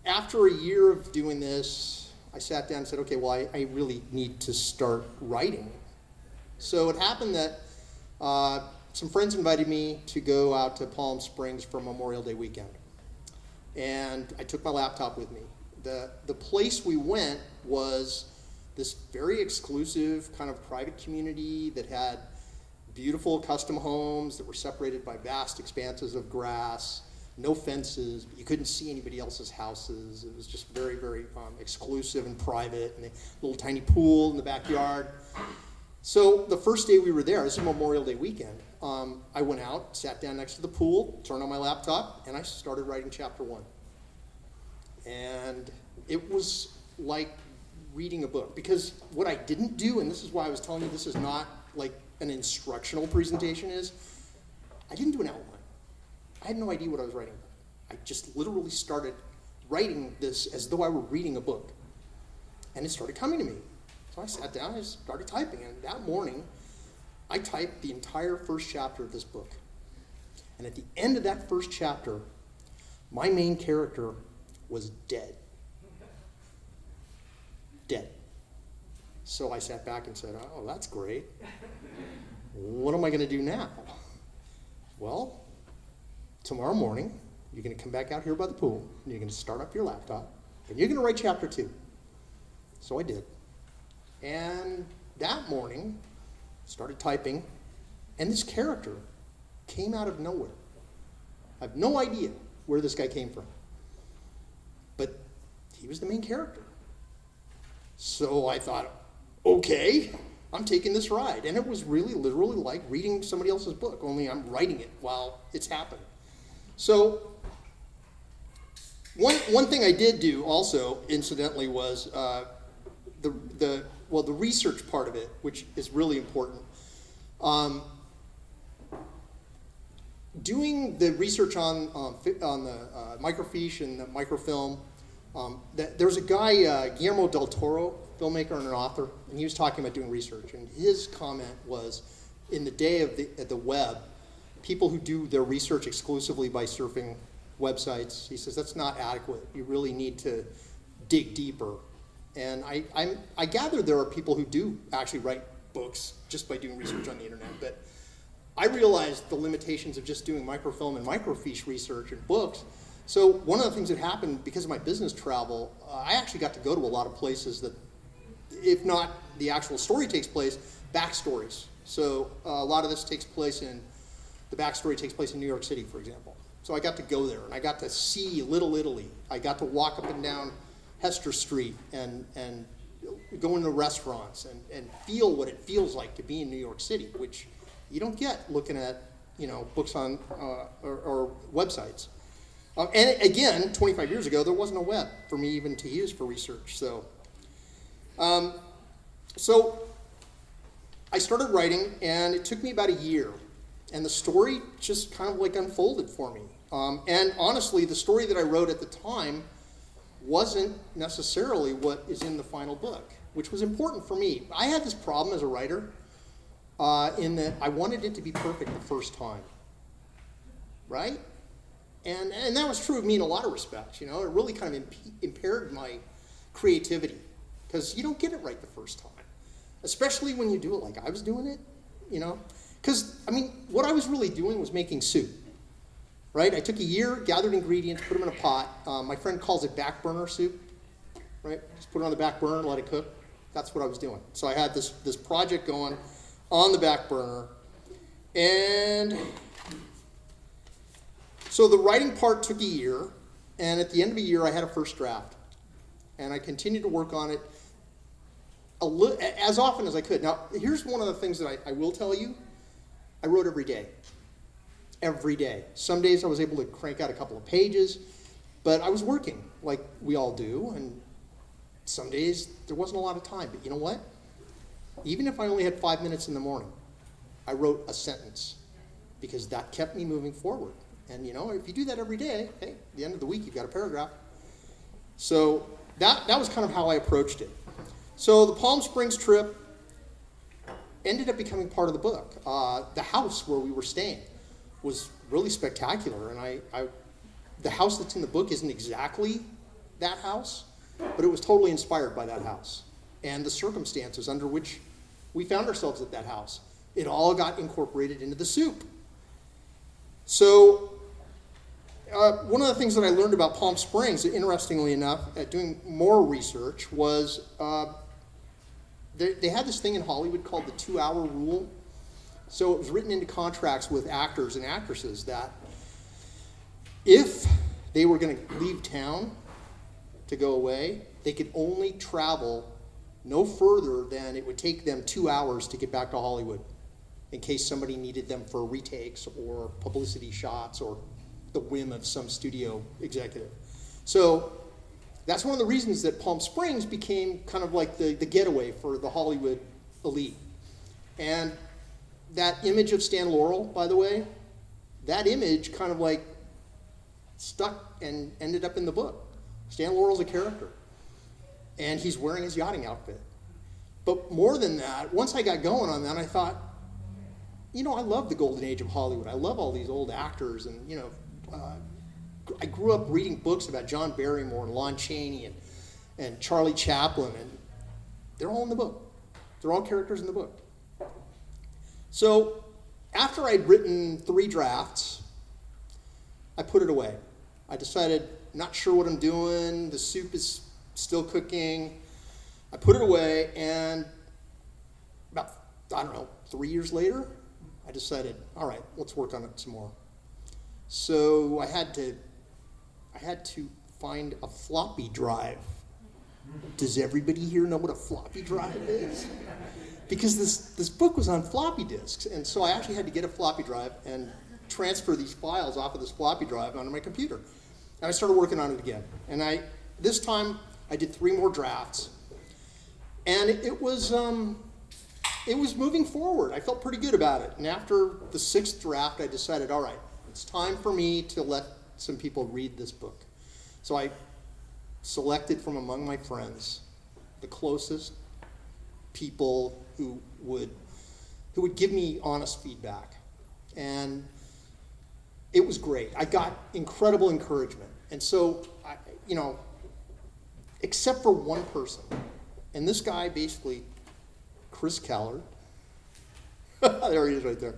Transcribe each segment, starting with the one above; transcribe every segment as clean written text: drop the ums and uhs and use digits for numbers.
after a year of doing this, I sat down and said, okay, well, I really need to start writing. So it happened that some friends invited me to go out to Palm Springs for Memorial Day weekend. And I took my laptop with me. The place we went was this very exclusive kind of private community that had beautiful custom homes that were separated by vast expanses of grass, no fences, but you couldn't see anybody else's houses. It was just very, very exclusive and private, and a little tiny pool in the backyard. So the first day we were there, this is Memorial Day weekend, I went out, sat down next to the pool, turned on my laptop, and I started writing chapter 1. And it was like reading a book, because what I didn't do, and this is why I was telling you this is not like an instructional presentation, is I didn't do an outline. I had no idea what I was writing about. I just literally started writing this as though I were reading a book. And it started coming to me. So I sat down and I started typing. And that morning, I typed the entire first chapter of this book. And at the end of that first chapter, my main character was dead. Dead. So I sat back and said, oh, that's great. What am I going to do now? Well, tomorrow morning, you're going to come back out here by the pool, and you're going to start up your laptop, and you're going to write chapter 2. So I did. And that morning, started typing, and this character came out of nowhere. I have no idea where this guy came from. But he was the main character. So I thought, okay, I'm taking this ride. And it was really literally like reading somebody else's book, only I'm writing it while it's happening. So one thing I did do also, incidentally, was the research part of it, which is really important. Doing the research on the microfiche and the microfilm, there's a guy, Guillermo del Toro, filmmaker and an author, and he was talking about doing research. And his comment was, in the day of the web, people who do their research exclusively by surfing websites, he says that's not adequate. You really need to dig deeper. And I gather there are people who do actually write books just by doing research on the internet, but I realized the limitations of just doing microfilm and microfiche research in books. So one of the things that happened because of my business travel, I actually got to go to a lot of places that, if not the actual story takes place, backstories. So a lot of this takes place the backstory takes place in New York City, for example. So I got to go there, and I got to see Little Italy. I got to walk up and down Hester Street and go into restaurants and feel what it feels like to be in New York City, which you don't get looking at books on or websites. And again, 25 years ago, there wasn't a web for me even to use for research. So I started writing, and it took me about a year. And the story just kind of like unfolded for me. And honestly, the story that I wrote at the time wasn't necessarily what is in the final book, which was important for me. I had this problem as a writer in that I wanted it to be perfect the first time, right? And that was true of me in a lot of respects. It really kind of impaired my creativity because you don't get it right the first time, especially when you do it like I was doing it, Because, what I was really doing was making soup, right? I took a year, gathered ingredients, put them in a pot. My friend calls it back burner soup, right? Just put it on the back burner and let it cook. That's what I was doing. So I had this project going on the back burner. And so the writing part took a year. And at the end of a year, I had a first draft. And I continued to work on it as often as I could. Now, here's one of the things that I will tell you. I wrote every day. Every day. Some days I was able to crank out a couple of pages, but I was working like we all do, and some days there wasn't a lot of time. But you know what? Even if I only had 5 minutes in the morning, I wrote a sentence because that kept me moving forward. And if you do that every day, hey, at the end of the week you've got a paragraph. So that was kind of how I approached it. So the Palm Springs trip ended up becoming part of the book. The house where we were staying was really spectacular, and the house that's in the book isn't exactly that house, but it was totally inspired by that house and the circumstances under which we found ourselves at that house. It all got incorporated into the soup. So one of the things that I learned about Palm Springs, interestingly enough, at doing more research, was they had this thing in Hollywood called the 2-hour rule. So it was written into contracts with actors and actresses that if they were going to leave town to go away, they could only travel no further than it would take them 2 hours to get back to Hollywood in case somebody needed them for retakes or publicity shots or the whim of some studio executive. So that's one of the reasons that Palm Springs became kind of like the getaway for the Hollywood elite. And that image of Stan Laurel, by the way, that image kind of like stuck and ended up in the book. Stan Laurel's a character, and he's wearing his yachting outfit. But more than that, once I got going on that, I thought, I love the golden age of Hollywood. I love all these old actors, and I grew up reading books about John Barrymore and Lon Chaney and Charlie Chaplin, and they're all in the book. They're all characters in the book. So after I'd written 3 drafts, I put it away. I decided, not sure what I'm doing, the soup is still cooking. I put it away, and about, 3 years later, I decided, all right, let's work on it some more. So I had to find a floppy drive. Does everybody here know what a floppy drive is? Because this book was on floppy disks, and so I actually had to get a floppy drive and transfer these files off of this floppy drive onto my computer. And I started working on it again. And this time I did 3 more drafts, and it was moving forward. I felt pretty good about it. And after the 6th draft, I decided, all right, it's time for me to let some people read this book. So I selected from among my friends the closest people who would give me honest feedback. And it was great. I got incredible encouragement. And so, except for one person, and this guy basically, Chris Keller, there he is right there.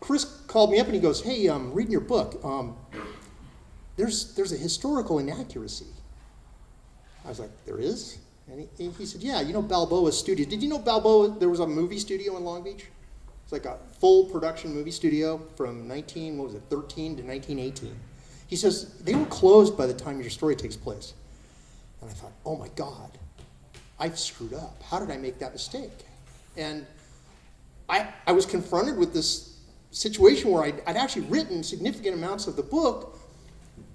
Chris called me up and he goes, hey, I'm reading your book. There's a historical inaccuracy. I was like, there is? And he said, yeah, Balboa Studio. Did you know Balboa, there was a movie studio in Long Beach? It's like a full production movie studio from 13 to 1918. He says, they were closed by the time your story takes place. And I thought, oh my God, I've screwed up. How did I make that mistake? And I was confronted with this situation where I'd actually written significant amounts of the book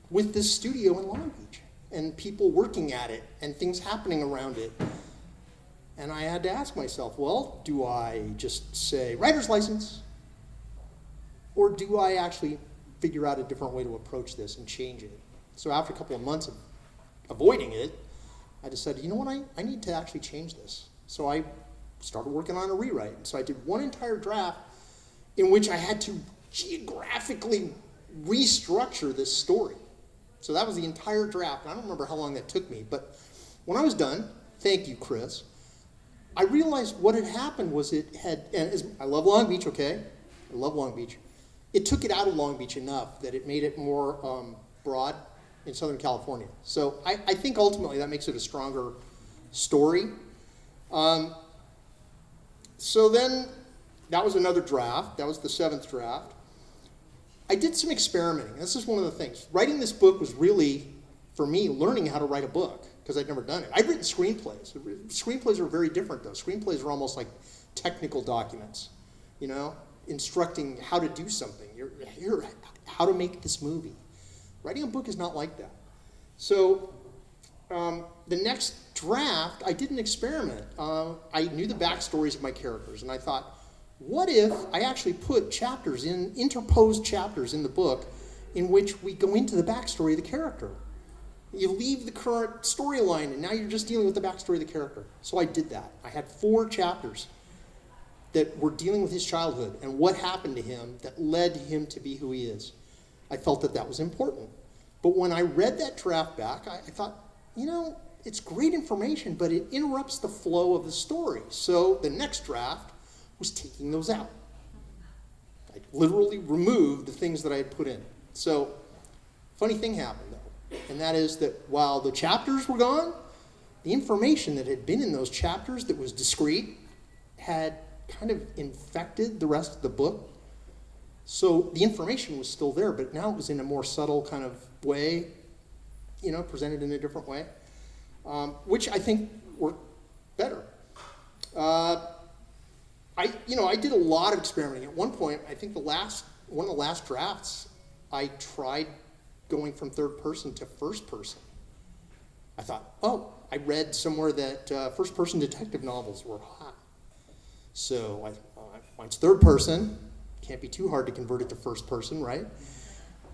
with this studio in Long Beach and people working at it and things happening around it. And I had to ask myself, well, do I just say writer's license? Or do I actually figure out a different way to approach this and change it? So after a couple of months of avoiding it, I decided, you know what, I need to actually change this. So I started working on a rewrite. So I did one entire draft in which I had to geographically restructure this story. So that was the entire draft. I don't remember how long that took me, but when I was done, thank you, Chris, I realized what had happened was I love Long Beach, okay? I love Long Beach. It took it out of Long Beach enough that it made it more broad in Southern California. So I think ultimately that makes it a stronger story. So then that was another draft. That was the 7th draft. I did some experimenting. This is one of the things. Writing this book was really, for me, learning how to write a book, because I'd never done it. I'd written screenplays. Screenplays are very different, though. Screenplays are almost like technical documents, instructing how to do something. Here, how to make this movie. Writing a book is not like that. So the next draft, I did an experiment. I knew the backstories of my characters, and I thought, what if I actually put interposed chapters in the book in which we go into the backstory of the character? You leave the current storyline, and now you're just dealing with the backstory of the character. So I did that. I had 4 chapters that were dealing with his childhood and what happened to him that led him to be who he is. I felt that was important. But when I read that draft back, I thought, it's great information, but it interrupts the flow of the story. So the next draft was taking those out. I literally removed the things that I had put in. So, funny thing happened, though, and that is that while the chapters were gone, the information that had been in those chapters that was discrete had kind of infected the rest of the book. So the information was still there, but now it was in a more subtle kind of way, presented in a different way, which I think worked better. I did a lot of experimenting. At one point, I think one of the last drafts, I tried going from third person to first person. I thought, I read somewhere that first person detective novels were hot. So mine's third person. Can't be too hard to convert it to first person, right?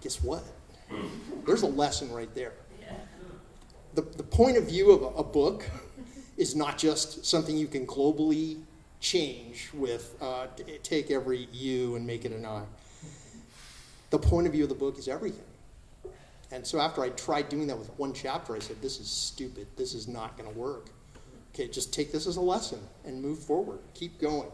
Guess what? There's a lesson right there. The point of view of a book is not just something you can globally change with take every you and make it an I. The point of view of the book is everything. And so after I tried doing that with one chapter, I said, this is stupid. This is not going to work. Okay, just take this as a lesson and move forward. Keep going.